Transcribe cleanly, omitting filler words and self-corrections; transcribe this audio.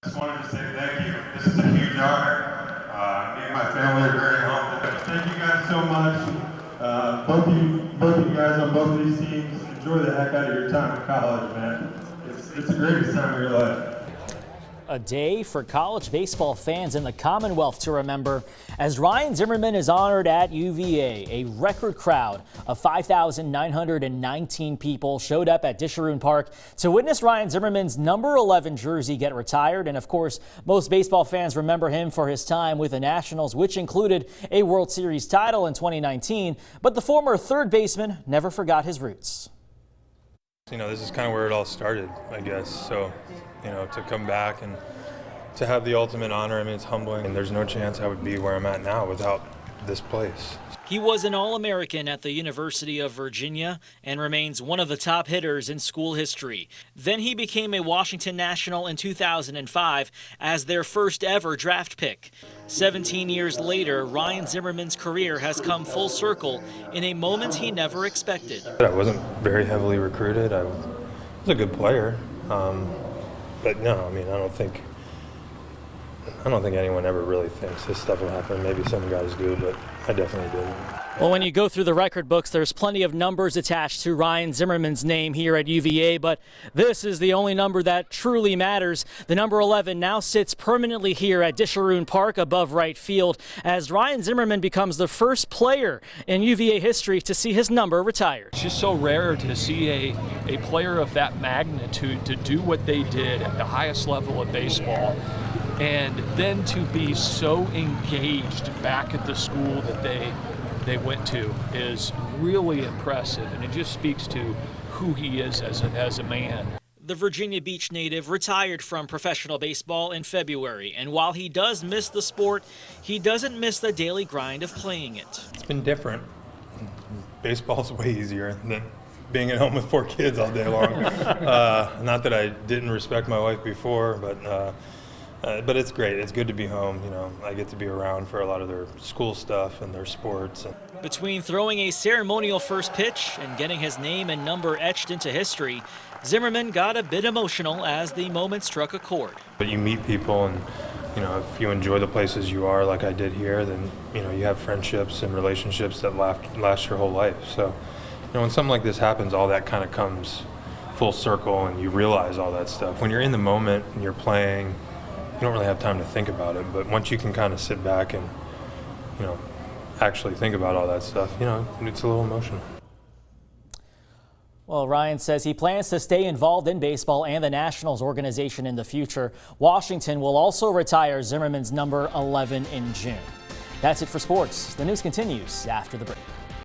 Just wanted to say thank you. This is a huge honor. Me and my family are very humbled. Thank you guys so much. Both of you guys on both of these teams, enjoy the heck out of your time in college, man. It's the greatest time of your life. A day for college baseball fans in the Commonwealth to remember as Ryan Zimmerman is honored at UVA. A record crowd of 5,919 people showed up at Disharoon Park to witness Ryan Zimmerman's number 11 jersey get retired. And of course, most baseball fans remember him for his time with the Nationals, which included a World Series title in 2019. But the former third baseman never forgot his roots. You know, this is kind of where it all started, I guess. So, you know, to come back and to have the ultimate honor, I mean, it's humbling. And there's no chance I would be where I'm at now without this place. He was an All-American at the University of Virginia and remains one of the top hitters in school history. Then he became a Washington National in 2005 as their first ever draft pick. 17 years later, Ryan Zimmerman's career has come full circle in a moment he never expected. I wasn't very heavily recruited. I was a good player. But no, I mean, I don't think anyone ever really thinks this stuff will happen. Maybe some guys do, but I definitely didn't. Well, when you go through the record books, there's plenty of numbers attached to Ryan Zimmerman's name here at UVA, but this is the only number that truly matters. The number 11 now sits permanently here at Disharoon Park above right field as Ryan Zimmerman becomes the first player in UVA history to see his number retired. It's just so rare to see a player of that magnitude to do what they did at the highest level of baseball, and then to be so engaged back at the school that they went to is really impressive, and it just speaks to who he is as a man. The Virginia Beach native retired from professional baseball in February, and while he does miss the sport, he doesn't miss the daily grind of playing it. It's been different. Baseball's way easier than being at home with 4 kids all day long. Not that I didn't respect my wife before, but it's great. It's good to be home. You know, I get to be around for a lot of their school stuff and their sports. Between throwing a ceremonial first pitch and getting his name and number etched into history, Zimmerman got a bit emotional as the moment struck a chord. But you meet people, and you know, if you enjoy the places you are, like I did here, then you know you have friendships and relationships that last your whole life. So, you know, when something like this happens, all that kind of comes full circle, and you realize all that stuff. When you're in the moment and you're playing, you don't really have time to think about it, but once you can kind of sit back and, you know, actually think about all that stuff, you know, it's a little emotional. Well, Ryan says he plans to stay involved in baseball and the Nationals organization in the future. Washington will also retire Zimmerman's number 11 in June. That's it for sports. The news continues after the break.